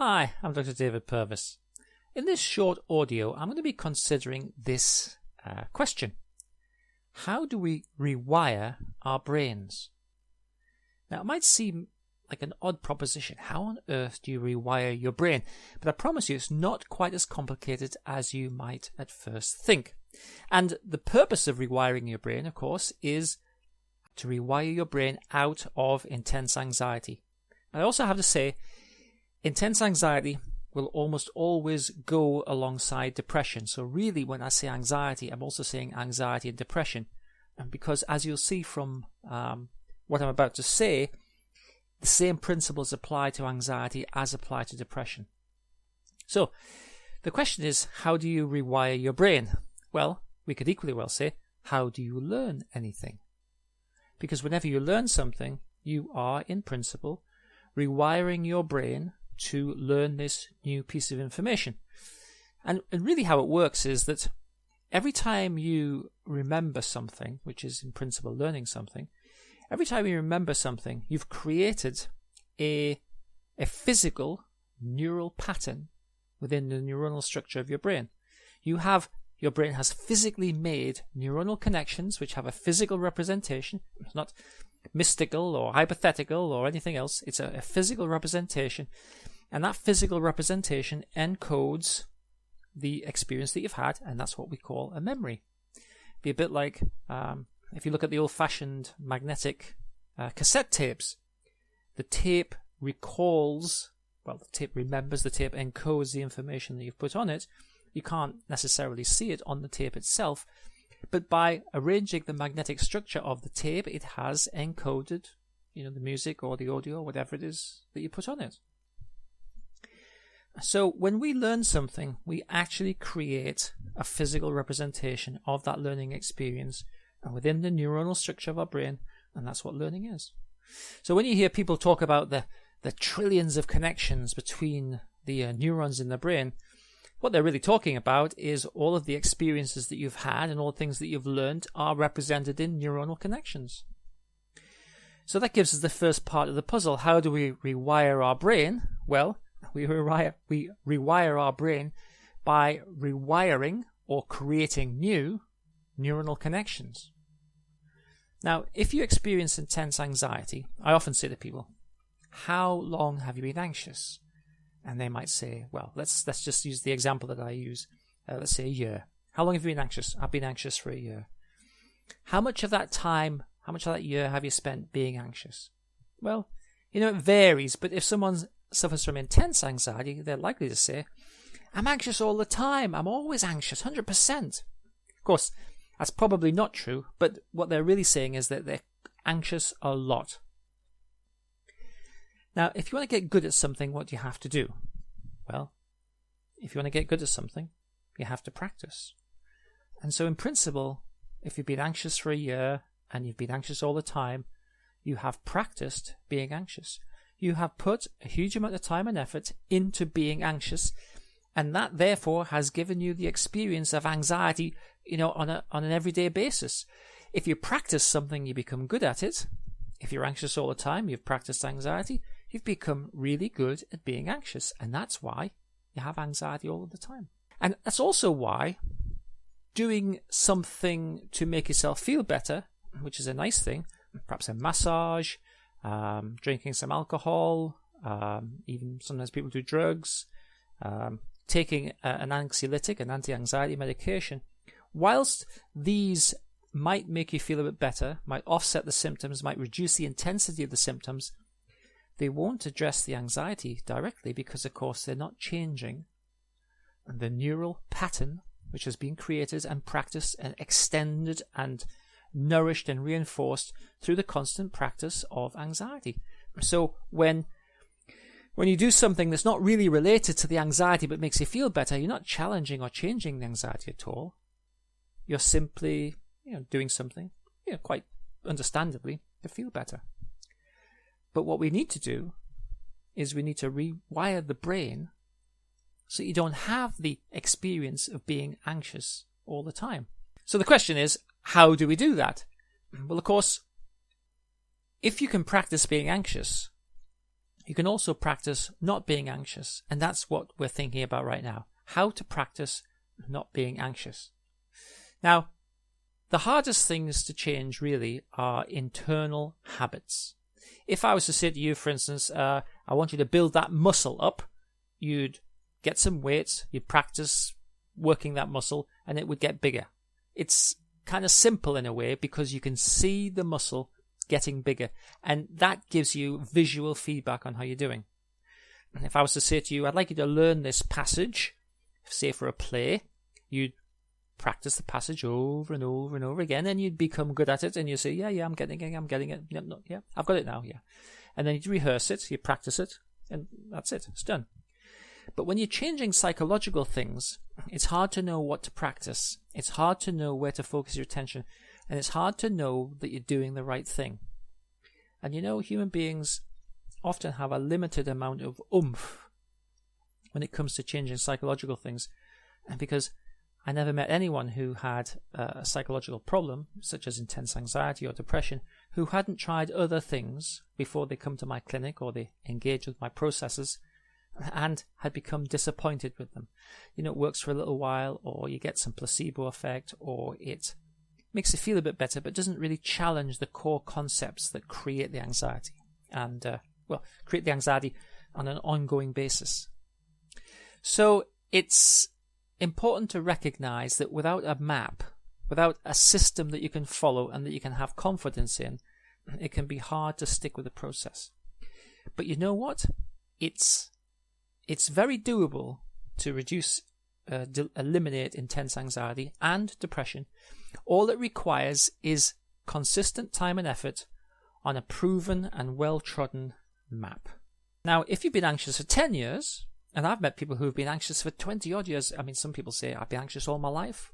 Hi, I'm Dr. David Purves. In this short audio, I'm going to be considering this question. How do we rewire our brains? Now, it might seem like an odd proposition. How on earth do you rewire your brain? But I promise you, it's not quite as complicated as you might at first think. And the purpose of rewiring your brain, of course, is to rewire your brain out of intense anxiety. I also have to say, intense anxiety will almost always go alongside depression. So really, when I say anxiety, I'm also saying anxiety and depression. And because as you'll see from what I'm about to say, the same principles apply to anxiety as apply to depression. So the question is, how do you rewire your brain? Well, we could equally well say, how do you learn anything? Because whenever you learn something, you are, in principle, rewiring your brain to learn this new piece of information. And really how it works is that every time you remember something, which is in principle learning something, every time you remember something, you've created a physical neural pattern within the neuronal structure of your brain. Your brain has physically made neuronal connections which have a physical representation. It's not mystical or hypothetical or anything else. It's a physical representation. And that physical representation encodes the experience that you've had, and that's what we call a memory. Be a bit like if you look at the old-fashioned magnetic cassette tapes. The tape remembers, the tape encodes the information that you've put on it. You can't necessarily see it on the tape itself, but by arranging the magnetic structure of the tape, it has encoded, the music or the audio, whatever it is that you put on it. So when we learn something, we actually create a physical representation of that learning experience within the neuronal structure of our brain, and that's what learning is. So when you hear people talk about the trillions of connections between the neurons in the brain, what they're really talking about is all of the experiences that you've had and all the things that you've learned are represented in neuronal connections. So that gives us the first part of the puzzle. How do we rewire our brain? Well, we rewire our brain by rewiring or creating new neuronal connections. Now, if you experience intense anxiety, I often say to people, how long have you been anxious? And they might say, well, let's just use the example that I use. Let's say a year. How long have you been anxious? I've been anxious for a year. How much of that year have you spent being anxious? Well, it varies, but if someone suffers from intense anxiety, they're likely to say, I'm anxious all the time. I'm always anxious, 100%. Of course, that's probably not true, but what they're really saying is that they're anxious a lot. Now, if you want to get good at something, what do you have to do? Well, if you want to get good at something, you have to practice. And so in principle, if you've been anxious for a year and you've been anxious all the time, you have practiced being anxious. You have put a huge amount of time and effort into being anxious, and that therefore has given you the experience of anxiety, on an everyday basis. If you practice something, you become good at it. If you're anxious all the time, you've practiced anxiety, you've become really good at being anxious, and that's why you have anxiety all of the time. And that's also why doing something to make yourself feel better, which is a nice thing, perhaps a massage, drinking some alcohol, even sometimes people do drugs, taking an anxiolytic, an anti-anxiety medication. Whilst these might make you feel a bit better, might offset the symptoms, might reduce the intensity of the symptoms, they won't address the anxiety directly because, of course, they're not changing the neural pattern which has been created and practiced and extended and nourished and reinforced through the constant practice of anxiety. So when you do something that's not really related to the anxiety but makes you feel better, you're not challenging or changing the anxiety at all. You're simply doing something quite understandably to feel better. But what we need to do is we need to rewire the brain so you don't have the experience of being anxious all the time. So the question is, how do we do that? Well, of course, if you can practice being anxious, You can also practice not being anxious, and that's what we're thinking about right now. How to practice not being anxious. Now, the hardest things to change really are internal habits. If I was to say to you, for instance, I want you to build that muscle up, you'd get some weights, you'd practice working that muscle, and it would get bigger. It's kind of simple in a way because you can see the muscle getting bigger, and that gives you visual feedback on how you're doing. If I was to say to you, I'd like you to learn this passage, say for a play, you'd practice the passage over and over and over again, and you'd become good at it, and you say, yeah, I'm getting it, yeah, I've got it now, yeah. And then you'd rehearse it, you practice it, and that's it, it's done. But when you're changing psychological things, it's hard to know what to practice. It's hard to know where to focus your attention, and it's hard to know that you're doing the right thing. And you know, human beings often have a limited amount of oomph when it comes to changing psychological things, and because I never met anyone who had a psychological problem, such as intense anxiety or depression, who hadn't tried other things before they come to my clinic or they engage with my processes and had become disappointed with them. You know, it works for a little while, or you get some placebo effect, or it makes you feel a bit better, but doesn't really challenge the core concepts that create the anxiety and, create the anxiety on an ongoing basis. So it's important to recognize that without a map, without a system that you can follow and that you can have confidence in, it can be hard to stick with the process. But you know what? It's very doable to eliminate intense anxiety and depression. All it requires is consistent time and effort on a proven and well-trodden map. Now, if you've been anxious for 10 years, and I've met people who've been anxious for 20 odd years. I mean, some people say I've been anxious all my life.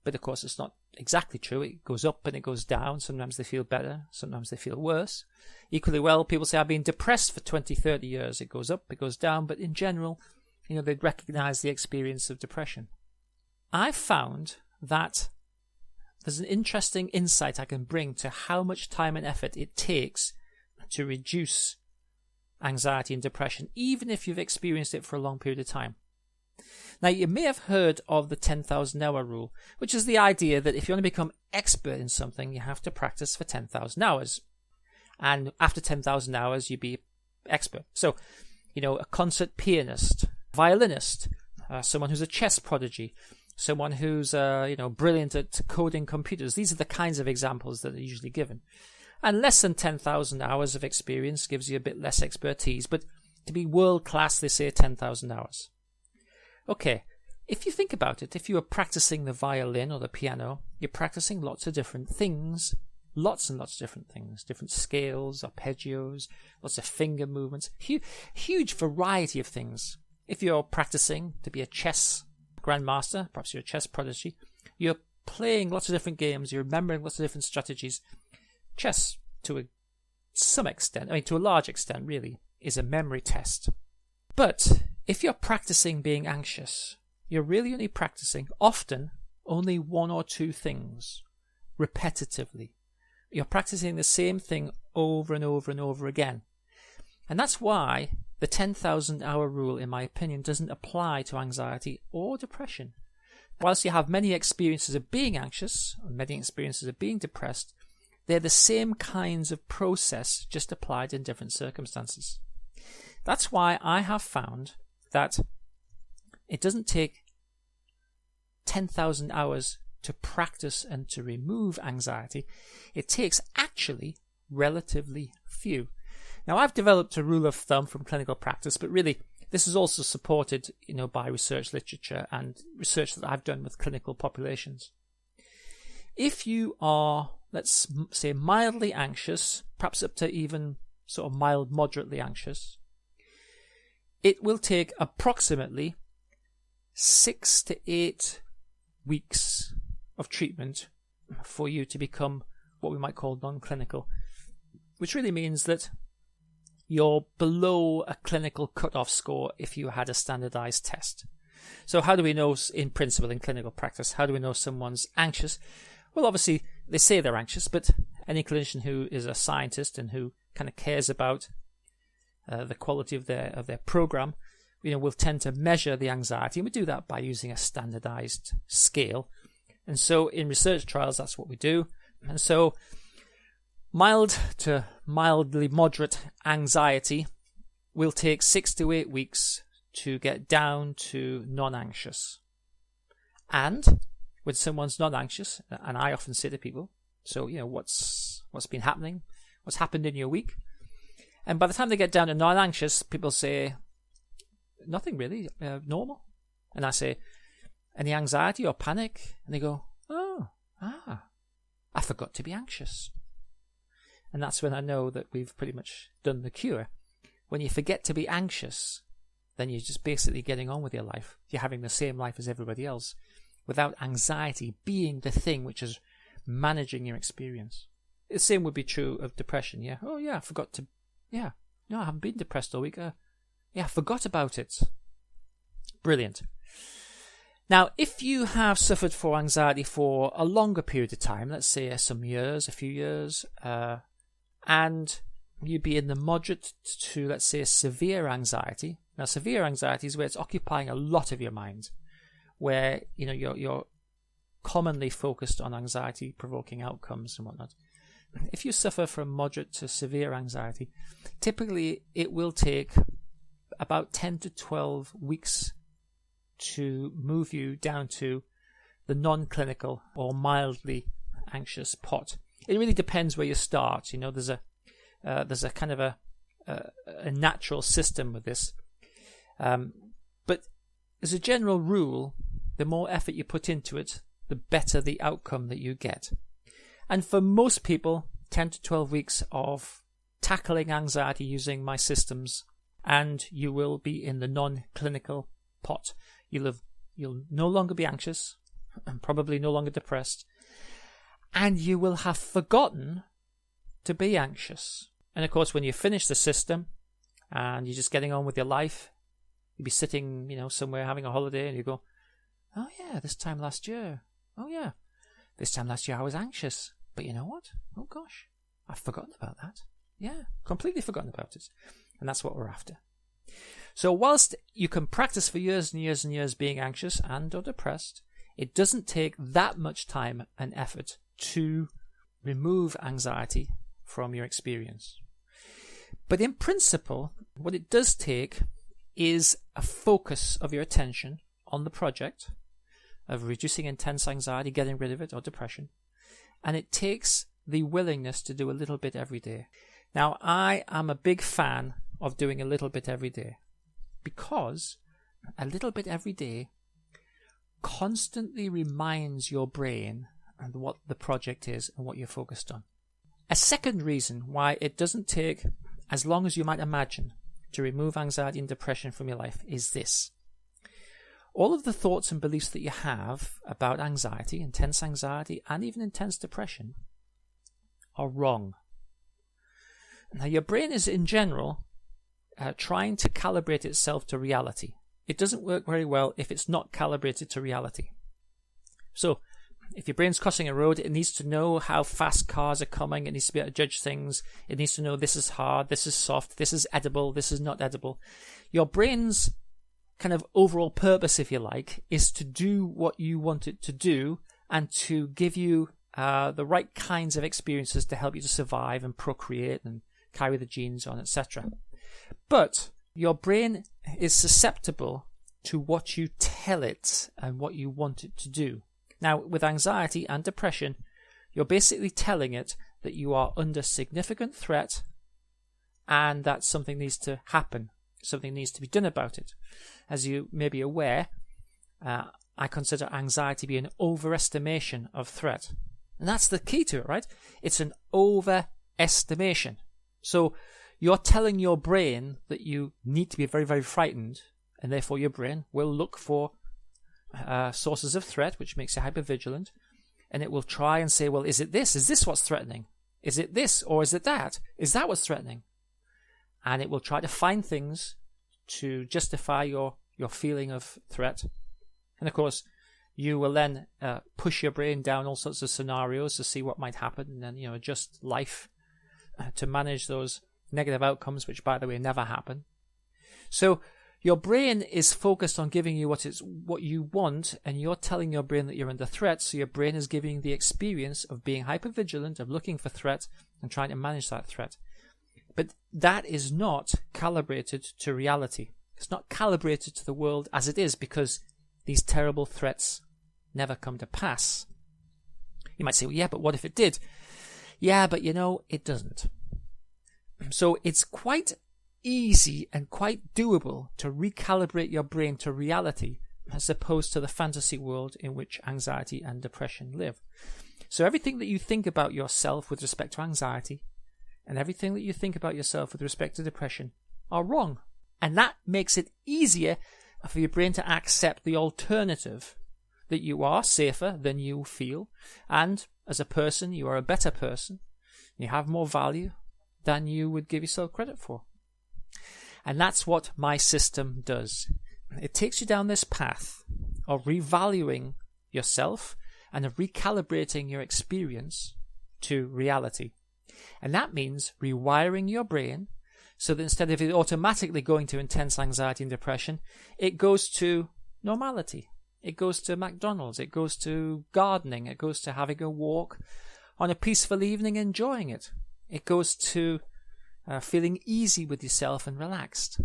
But of course, it's not exactly true. It goes up and it goes down. Sometimes they feel better. Sometimes they feel worse. Equally well, people say I've been depressed for 20, 30 years. It goes up, it goes down. But in general, you know, they'd recognize the experience of depression. I've found that there's an interesting insight I can bring to how much time and effort it takes to reduce anxiety and depression, even if you've experienced it for a long period of time. Now, you may have heard of the 10,000 hour rule, which is the idea that if you want to become expert in something, you have to practice for 10,000 hours. And after 10,000 hours, you'd be expert. So, you know, a concert pianist, violinist, someone who's a chess prodigy, someone who's, brilliant at coding computers. These are the kinds of examples that are usually given. And less than 10,000 hours of experience gives you a bit less expertise. But to be world-class, they say 10,000 hours. Okay, if you think about it, if you are practicing the violin or the piano, you're practicing lots of different things. Lots and lots of different things. Different scales, arpeggios, lots of finger movements. Huge variety of things. If you're practicing to be a chess grandmaster, perhaps you're a chess prodigy, you're playing lots of different games, you're remembering lots of different strategies. Chess, to a large extent, really, is a memory test. But if you're practicing being anxious, you're really only practicing, often, only one or two things, repetitively. You're practicing the same thing over and over and over again. And that's why the 10,000 hour rule, in my opinion, doesn't apply to anxiety or depression. Whilst you have many experiences of being anxious, or many experiences of being depressed, they're the same kinds of process, just applied in different circumstances. That's why I have found that it doesn't take 10,000 hours to practice and to remove anxiety. It takes actually relatively few. Now, I've developed a rule of thumb from clinical practice, but really this is also supported, by research literature and research that I've done with clinical populations. If you are, let's say, mildly anxious, perhaps up to even sort of mild, moderately anxious, it will take approximately 6 to 8 weeks of treatment for you to become what we might call non-clinical, which really means that you're below a clinical cut-off score if you had a standardized test. So how do we know, in principle, in clinical practice, how do we know someone's anxious? Well, obviously, they say they're anxious, but any clinician who is a scientist and who kind of cares about the quality of their program, we'll tend to measure the anxiety, and we do that by using a standardized scale. And so in research trials, that's what we do. And so mild to mildly moderate anxiety will take 6 to 8 weeks to get down to non-anxious. And when someone's non-anxious, and I often say to people, so what's been happening, what's happened in your week, and by the time they get down to non-anxious, people say, nothing really, normal. And I say, any anxiety or panic? And they go, I forgot to be anxious. And that's when I know that we've pretty much done the cure. When you forget to be anxious, then you're just basically getting on with your life. You're having the same life as everybody else, without anxiety being the thing which is managing your experience. The same would be true of depression. Yeah. Oh yeah, I forgot to. Yeah. No, I haven't been depressed all week. Yeah, I forgot about it. Brilliant. Now, if you have suffered for anxiety for a longer period of time, let's say some years, a few years, and you'd be in the moderate to, let's say, severe anxiety. Now, severe anxiety is where it's occupying a lot of your mind, where you're commonly focused on anxiety-provoking outcomes and whatnot. If you suffer from moderate to severe anxiety, typically it will take about 10 to 12 weeks to move you down to the non-clinical or mildly anxious pot. It really depends where you start. There's a kind of a natural system with this. But as a general rule, the more effort you put into it, the better the outcome that you get. And for most people, 10 to 12 weeks of tackling anxiety using my systems, and you will be in the non-clinical pot. You'll no longer be anxious, and probably no longer depressed, and you will have forgotten to be anxious. And of course, when you finish the system and you're just getting on with your life, you'll be sitting, somewhere having a holiday, and you go, oh yeah, this time last year I was anxious. But you know what? Oh gosh, I've forgotten about that. Yeah, completely forgotten about it. And that's what we're after. So whilst you can practice for years and years and years being anxious and or depressed, it doesn't take that much time and effort to remove anxiety from your experience. But in principle, what it does take is a focus of your attention on the project of reducing intense anxiety, getting rid of it, or depression. And it takes the willingness to do a little bit every day. Now, I am a big fan of doing a little bit every day, because a little bit every day constantly reminds your brain and what the project is and what you're focused on. A second reason why it doesn't take as long as you might imagine to remove anxiety and depression from your life is this. All of the thoughts and beliefs that you have about anxiety, intense anxiety, and even intense depression are wrong. Now, your brain is, in general, trying to calibrate itself to reality. It doesn't work very well if it's not calibrated to reality. So, if your brain's crossing a road, it needs to know how fast cars are coming. It needs to be able to judge things. It needs to know this is hard, this is soft, this is edible, this is not edible. Your brain's kind of overall purpose, if you like, is to do what you want it to do and to give you the right kinds of experiences to help you to survive and procreate and carry the genes on, etc. But your brain is susceptible to what you tell it and what you want it to do. Now, with anxiety and depression, you're basically telling it that you are under significant threat and that something needs to happen. Something needs to be done about it. As you may be aware, I consider anxiety to be an overestimation of threat. And that's the key to it, right? It's an overestimation. So you're telling your brain that you need to be very, very frightened, and therefore your brain will look for sources of threat, which makes you hypervigilant, and it will try and say, well, is it this? Is this what's threatening? Is it this or is it that? Is that what's threatening? And it will try to find things to justify your feeling of threat. And of course, you will then push your brain down all sorts of scenarios to see what might happen, and then adjust life to manage those negative outcomes, which, by the way, never happen. So your brain is focused on giving you what you want, and you're telling your brain that you're under threat, so your brain is giving you the experience of being hypervigilant, of looking for threat and trying to manage that threat. But that is not calibrated to reality. It's not calibrated to the world as it is, because these terrible threats never come to pass. You might say, well, yeah, but what if it did? Yeah, but it doesn't. So it's quite easy and quite doable to recalibrate your brain to reality as opposed to the fantasy world in which anxiety and depression live. So everything that you think about yourself with respect to anxiety and everything that you think about yourself with respect to depression are wrong. And that makes it easier for your brain to accept the alternative, that you are safer than you feel, and as a person you are a better person, you have more value than you would give yourself credit for. And that's what my system does. It takes you down this path of revaluing yourself and of recalibrating your experience to reality. And that means rewiring your brain so that instead of it automatically going to intense anxiety and depression, it goes to normality. It goes to McDonald's. It goes to gardening. It goes to having a walk on a peaceful evening, enjoying it. It goes to feeling easy with yourself and relaxed.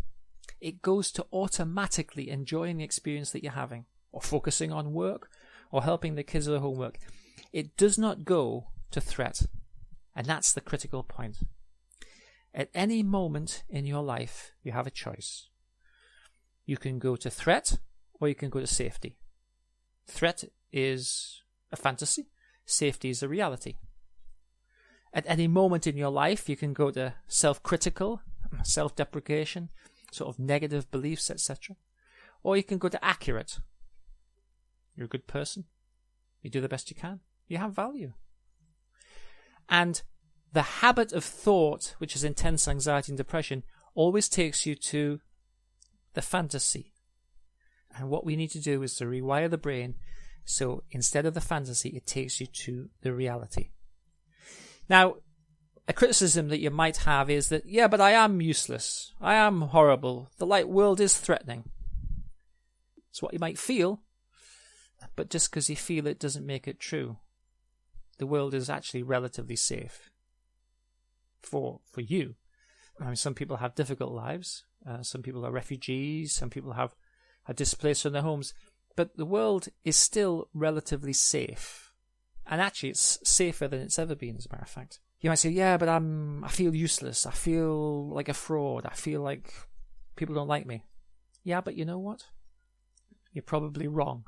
It goes to automatically enjoying the experience that you're having, or focusing on work, or helping the kids with their homework. It does not go to threat. And that's the critical point. At any moment in your life, you have a choice. You can go to threat, or you can go to safety. Threat is a fantasy. Safety is a reality. At any moment in your life, you can go to self-critical, self-deprecation, sort of negative beliefs, etc. Or you can go to accurate. You're a good person. You do the best you can. You have value. And the habit of thought, which is intense anxiety and depression, always takes you to the fantasy. And what we need to do is to rewire the brain so instead of the fantasy, it takes you to the reality. Now, a criticism that you might have is that, yeah, but I am useless. I am horrible. The light world is threatening. It's what you might feel, but just because you feel it doesn't make it true. The world is actually relatively safe for you. I mean, some people have difficult lives. Some people are refugees. Some people are displaced from their homes. But the world is still relatively safe. And actually, it's safer than it's ever been, as a matter of fact. You might say, yeah, but I feel useless. I feel like a fraud. I feel like people don't like me. Yeah, but you know what? You're probably wrong.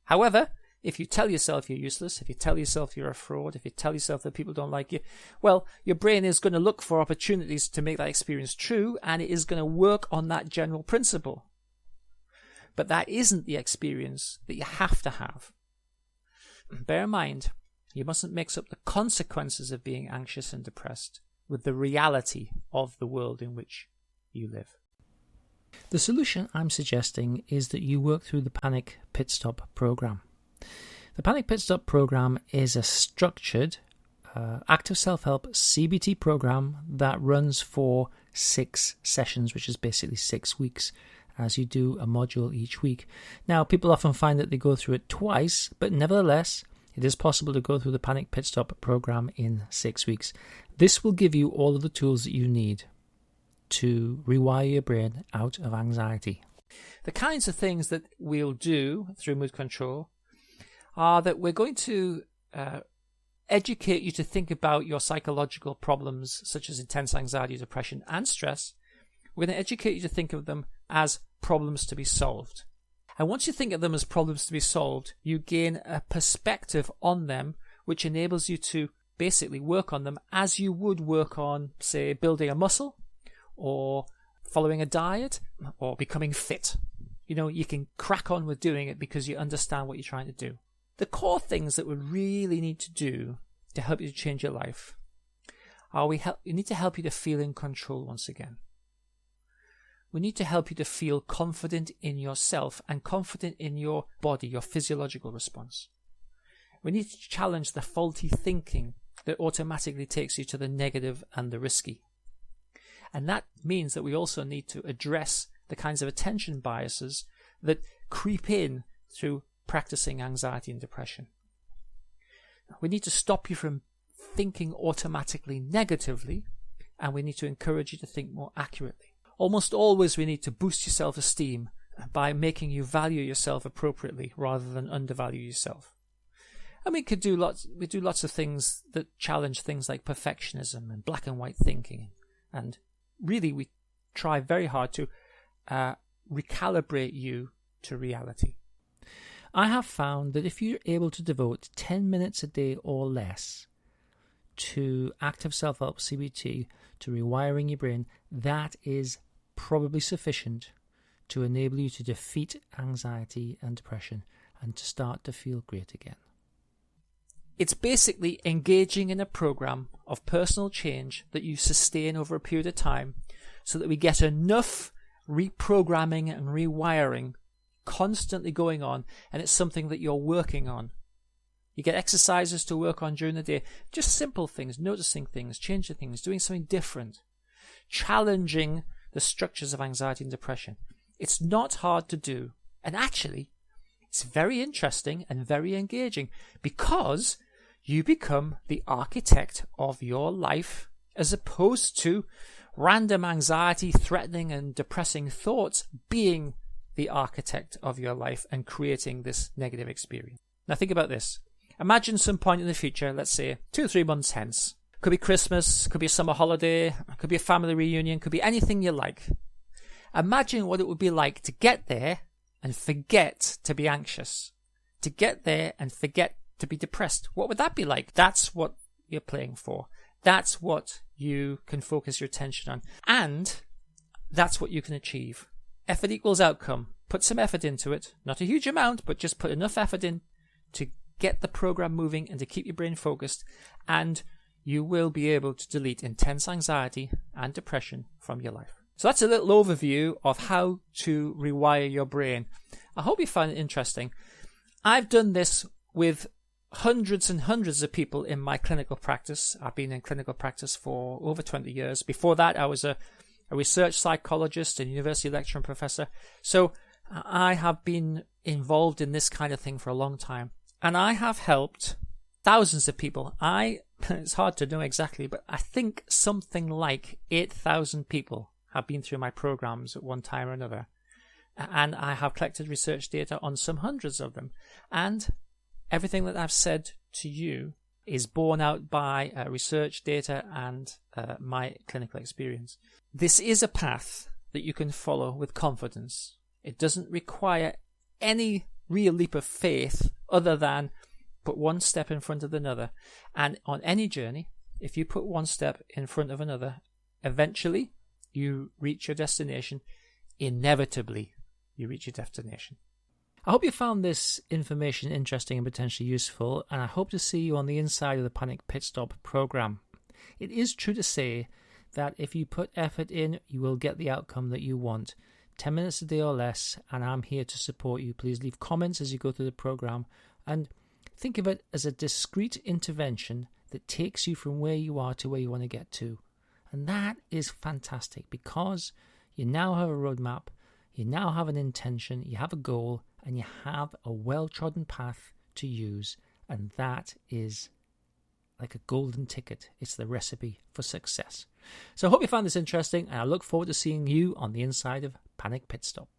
However, if you tell yourself you're useless, if you tell yourself you're a fraud, if you tell yourself that people don't like you, well, your brain is going to look for opportunities to make that experience true, and it is going to work on that general principle. But that isn't the experience that you have to have. Bear in mind, you mustn't mix up the consequences of being anxious and depressed with the reality of the world in which you live. The solution I'm suggesting is that you work through the Panic Pit Stop program. The Panic Pit Stop program is a structured, active self-help CBT program that runs for 6 sessions, which is basically 6 weeks, as you do a module each week. Now, people often find that they go through it twice, but nevertheless, it is possible to go through the Panic Pit Stop program in 6 weeks. This will give you all of the tools that you need to rewire your brain out of anxiety. The kinds of things that we'll do through mood control are that we're going to educate you to think about your psychological problems, such as intense anxiety, depression, and stress. We're going to educate you to think of them as problems to be solved. And once you think of them as problems to be solved, you gain a perspective on them, which enables you to basically work on them as you would work on, say, building a muscle, or following a diet, or becoming fit. You know, you can crack on with doing it because you understand what you're trying to do. The core things that we really need to do to help you to change your life are we need to help you to feel in control once again. We need to help you to feel confident in yourself and confident in your body, your physiological response. We need to challenge the faulty thinking that automatically takes you to the negative and the risky. And that means that we also need to address the kinds of attention biases that creep in through practicing anxiety and depression. We need to stop you from thinking automatically negatively, and we need to encourage you to think more accurately. Almost always we need to boost your self-esteem by making you value yourself appropriately rather than undervalue yourself. And we do lots of things that challenge things like perfectionism and black and white thinking. And really we try very hard to recalibrate you to reality. I have found that if you're able to devote 10 minutes a day or less to active self-help CBT, to rewiring your brain, that is probably sufficient to enable you to defeat anxiety and depression and to start to feel great again. It's basically engaging in a program of personal change that you sustain over a period of time so that we get enough reprogramming and rewiring constantly going on, and it's something that you're working on. You get exercises to work on during the day, just simple things, noticing things, changing things, doing something different, challenging the structures of anxiety and depression. It's not hard to do, and actually it's very interesting and very engaging because you become the architect of your life as opposed to random anxiety, threatening and depressing thoughts being the architect of your life and creating this negative experience. Now think about this. Imagine some point in the future, let's say 2 or 3 months hence. Could be Christmas, could be a summer holiday, could be a family reunion, could be anything you like. Imagine what it would be like to get there and forget to be anxious. To get there and forget to be depressed. What would that be like? That's what you're playing for. That's what you can focus your attention on. And that's what you can achieve. Effort equals outcome. Put some effort into it. Not a huge amount, but just put enough effort in to get the program moving and to keep your brain focused, and you will be able to delete intense anxiety and depression from your life. So that's a little overview of how to rewire your brain. I hope you find it interesting. I've done this with hundreds and hundreds of people in my clinical practice. I've been in clinical practice for over 20 years. Before that, I was a research psychologist and university lecturer and professor. So I have been involved in this kind of thing for a long time. And I have helped thousands of people. It's hard to know exactly, but I think something like 8,000 people have been through my programs at one time or another. And I have collected research data on some hundreds of them. And everything that I've said to you is borne out by research data and my clinical experience. This is a path that you can follow with confidence. It doesn't require any real leap of faith other than put one step in front of another. And on any journey, if you put one step in front of another, eventually you reach your destination. Inevitably, you reach your destination. I hope you found this information interesting and potentially useful, and I hope to see you on the inside of the Panic Pit Stop program. It is true to say that if you put effort in, you will get the outcome that you want. 10 minutes a day or less, and I'm here to support you. Please leave comments as you go through the program, and think of it as a discrete intervention that takes you from where you are to where you want to get to. And that is fantastic because you now have a roadmap, you now have an intention, you have a goal, and you have a well-trodden path to use, and that is like a golden ticket. It's the recipe for success. So I hope you found this interesting, and I look forward to seeing you on the inside of Panic Pit Stop.